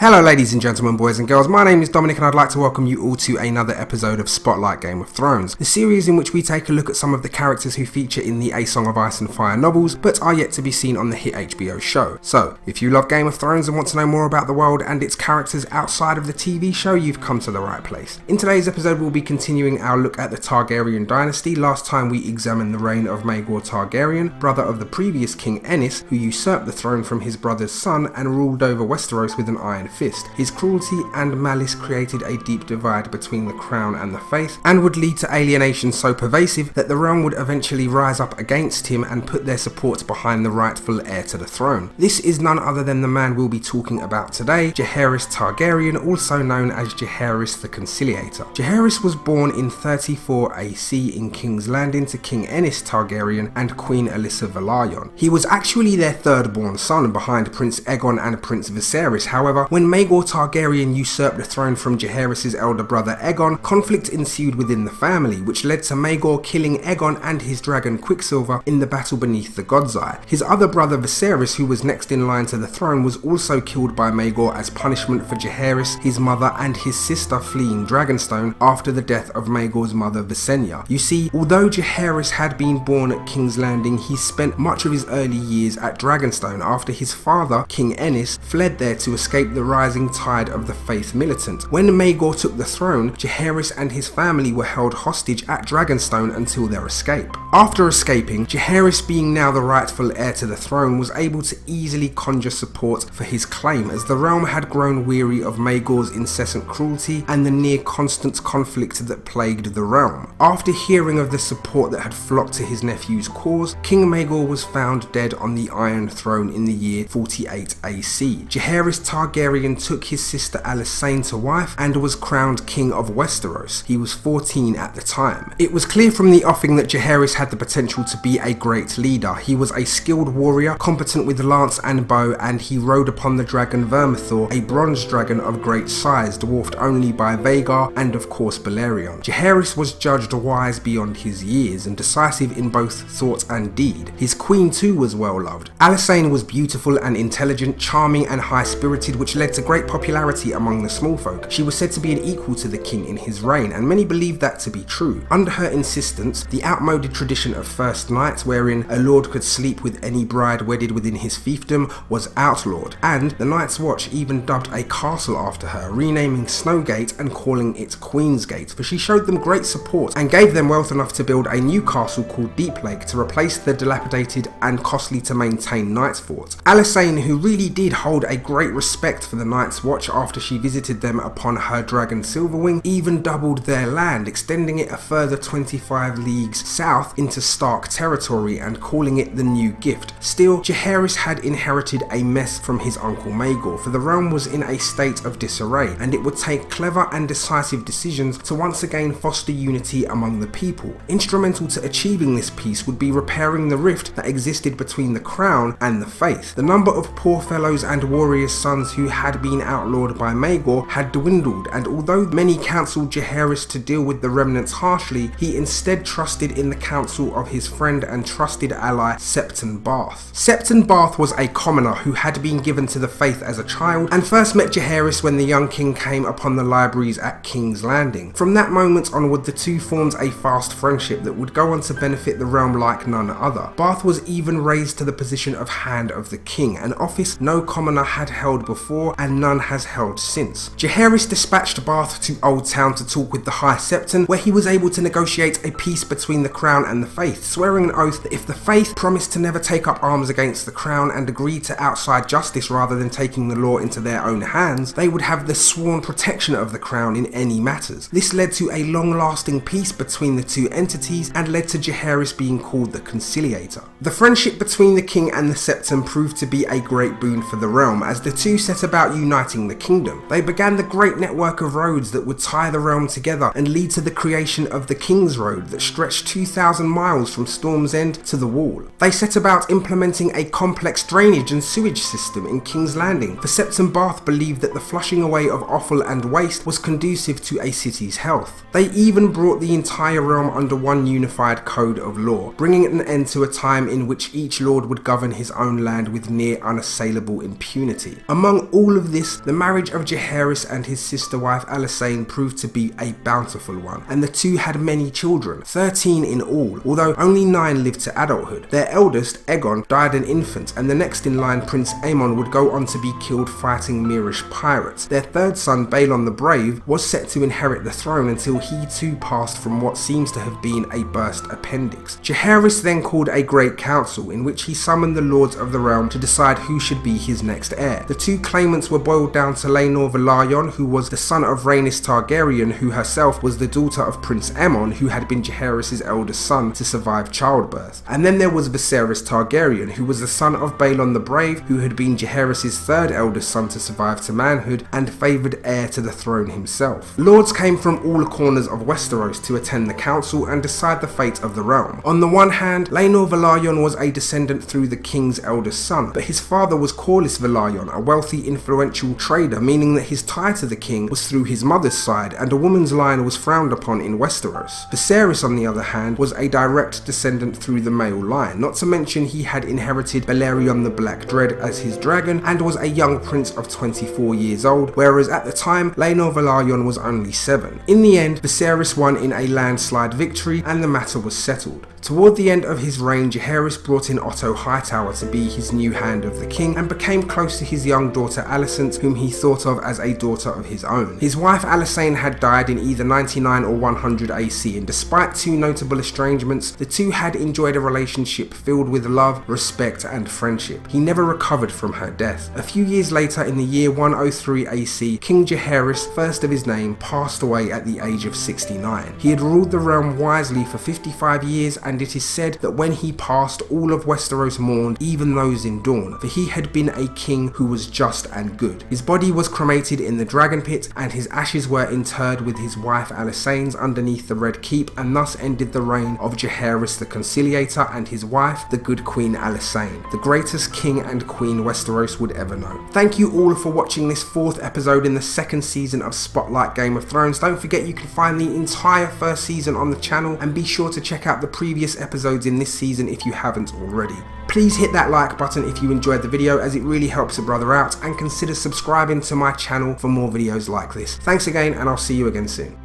Hello ladies and gentlemen, boys and girls, my name is Dominic and I'd like to welcome you all to another episode of Spotlight Game of Thrones, the series in which we take a look at some of the characters who feature in the A Song of Ice and Fire novels, but are yet to be seen on the hit HBO show. So, if you love Game of Thrones and want to know more about the world and its characters outside of the TV show, you've come to the right place. In today's episode we'll be continuing our look at the Targaryen dynasty. Last time we examined the reign of Maegor Targaryen, brother of the previous king Aenys, who usurped the throne from his brother's son and ruled over Westeros with an iron fist. His cruelty and malice created a deep divide between the crown and the faith, and would lead to alienation so pervasive that the realm would eventually rise up against him and put their support behind the rightful heir to the throne. This is none other than the man we'll be talking about today, Jaehaerys Targaryen, also known as Jaehaerys the Conciliator. Jaehaerys was born in 34 AC in King's Landing to King Aenys Targaryen and Queen Alyssa Velaryon. He was actually their third born son behind Prince Aegon and Prince Viserys. However, when Maegor Targaryen usurped the throne from Jaehaerys' elder brother Aegon, conflict ensued within the family, which led to Maegor killing Aegon and his dragon Quicksilver in the battle beneath the God's Eye. His other brother Viserys, who was next in line to the throne, was also killed by Maegor as punishment for Jaehaerys, his mother and his sister fleeing Dragonstone after the death of Maegor's mother Visenya. You see, although Jaehaerys had been born at King's Landing, he spent much of his early years at Dragonstone after his father, King Aenys, fled there to escape the rising tide of the faith militant. When Maegor took the throne, Jaehaerys and his family were held hostage at Dragonstone until their escape. After escaping, Jaehaerys, being now the rightful heir to the throne, was able to easily conjure support for his claim, as the realm had grown weary of Maegor's incessant cruelty and the near constant conflict that plagued the realm. After hearing of the support that had flocked to his nephew's cause, King Maegor was found dead on the Iron Throne in the year 48 AC. Jaehaerys Targaryen took his sister Alysanne to wife and was crowned king of Westeros. He was 14 at the time. It was clear from the offing that Jaehaerys had the potential to be a great leader. He was a skilled warrior, competent with lance and bow, and he rode upon the dragon Vermithor, a bronze dragon of great size, dwarfed only by Vhagar and of course Balerion. Jaehaerys was judged wise beyond his years and decisive in both thought and deed. His queen too was well loved. Alysanne was beautiful and intelligent, charming and high-spirited, which led to great popularity among the small folk. She was said to be an equal to the king in his reign, and many believed that to be true. Under her insistence, the outmoded tradition of first nights, wherein a lord could sleep with any bride wedded within his fiefdom, was outlawed, and the Night's Watch even dubbed a castle after her, renaming Snowgate and calling it Queen's Gate, for she showed them great support and gave them wealth enough to build a new castle called Deeplake to replace the dilapidated and costly to maintain Night's Fort. Alysanne, who really did hold a great respect for the Night's Watch after she visited them upon her dragon Silverwing, even doubled their land, extending it a further 25 leagues south into Stark territory and calling it the New Gift. Still, Jaehaerys had inherited a mess from his uncle Maegor, for the realm was in a state of disarray, and it would take clever and decisive decisions to once again foster unity among the people. Instrumental to achieving this peace would be repairing the rift that existed between the crown and the faith. The number of poor fellows and warriors' sons who had been outlawed by Maegor had dwindled, and although many counselled Jaehaerys to deal with the remnants harshly, he instead trusted in the counsel of his friend and trusted ally Septon Barth. Septon Barth was a commoner who had been given to the faith as a child and first met Jaehaerys when the young king came upon the libraries at King's Landing. From that moment onward, the two formed a fast friendship that would go on to benefit the realm like none other. Barth was even raised to the position of Hand of the King, an office no commoner had held before and none has held since. Jaehaerys dispatched Barth to Old Town to talk with the High Septon, where he was able to negotiate a peace between the crown and the faith, swearing an oath that if the faith promised to never take up arms against the crown and agreed to outside justice rather than taking the law into their own hands, they would have the sworn protection of the crown in any matters. This led to a long-lasting peace between the two entities and led to Jaehaerys being called the Conciliator. The friendship between the king and the Septon proved to be a great boon for the realm, as the two set about uniting the kingdom. They began the great network of roads that would tie the realm together and lead to the creation of the King's Road that stretched 2,000 miles from Storm's End to the Wall. They set about implementing a complex drainage and sewage system in King's Landing, for Septon Barth believed that the flushing away of offal and waste was conducive to a city's health. They even brought the entire realm under one unified code of law, bringing an end to a time in which each lord would govern his own land with near unassailable impunity. Among all all of this, the marriage of Jaehaerys and his sister wife Alysanne proved to be a bountiful one, and the two had many children, 13 in all, although only 9 lived to adulthood. Their eldest, Aegon, died an infant, and the next in line, Prince Aemon, would go on to be killed fighting Myrish pirates. Their third son, Balon the Brave, was set to inherit the throne until he too passed from what seems to have been a burst appendix. Jaehaerys then called a great council in which he summoned the lords of the realm to decide who should be his next heir. The two claimants were boiled down to Laenor Velaryon, who was the son of Aenys Targaryen, who herself was the daughter of Prince Aemon, who had been Jaehaerys' eldest son to survive childbirth. And then there was Viserys Targaryen, who was the son of Balon the Brave, who had been Jaehaerys' third eldest son to survive to manhood and favoured heir to the throne himself. Lords came from all corners of Westeros to attend the council and decide the fate of the realm. On the one hand, Laenor Velaryon was a descendant through the king's eldest son, but his father was Corlys Velaryon, a wealthy, influential trader, meaning that his tie to the king was through his mother's side, and a woman's line was frowned upon in Westeros. Viserys, on the other hand, was a direct descendant through the male line, not to mention he had inherited Balerion the Black Dread as his dragon and was a young prince of 24 years old, whereas at the time Laenor Velaryon was only 7. In the end, Viserys won in a landslide victory and the matter was settled. Toward the end of his reign, Jaehaerys brought in Otto Hightower to be his new hand of the king and became close to his young daughter Alicent, whom he thought of as a daughter of his own. His wife Alysanne had died in either 99 or 100 AC, and despite two notable estrangements, the two had enjoyed a relationship filled with love, respect and friendship. He never recovered from her death. A few years later, in the year 103 AC, King Jaehaerys, first of his name, passed away at the age of 69. He had ruled the realm wisely for 55 years, and it is said that when he passed, all of Westeros mourned, even those in Dorne, for he had been a king who was just and good. His body was cremated in the Dragon Pit, and his ashes were interred with his wife Alysanne's underneath the Red Keep, and thus ended the reign of Jaehaerys the Conciliator and his wife, the good Queen Alysanne, the greatest king and queen Westeros would ever know. Thank you all for watching this 4th episode in the 2nd season of Spotlight Game of Thrones. Don't forget you can find the entire 1st season on the channel, and be sure to check out the previous episodes in this season if you haven't already. Please hit that like button if you enjoyed the video, as it really helps a brother out, and consider subscribing to my channel for more videos like this. Thanks again, and I'll see you again soon.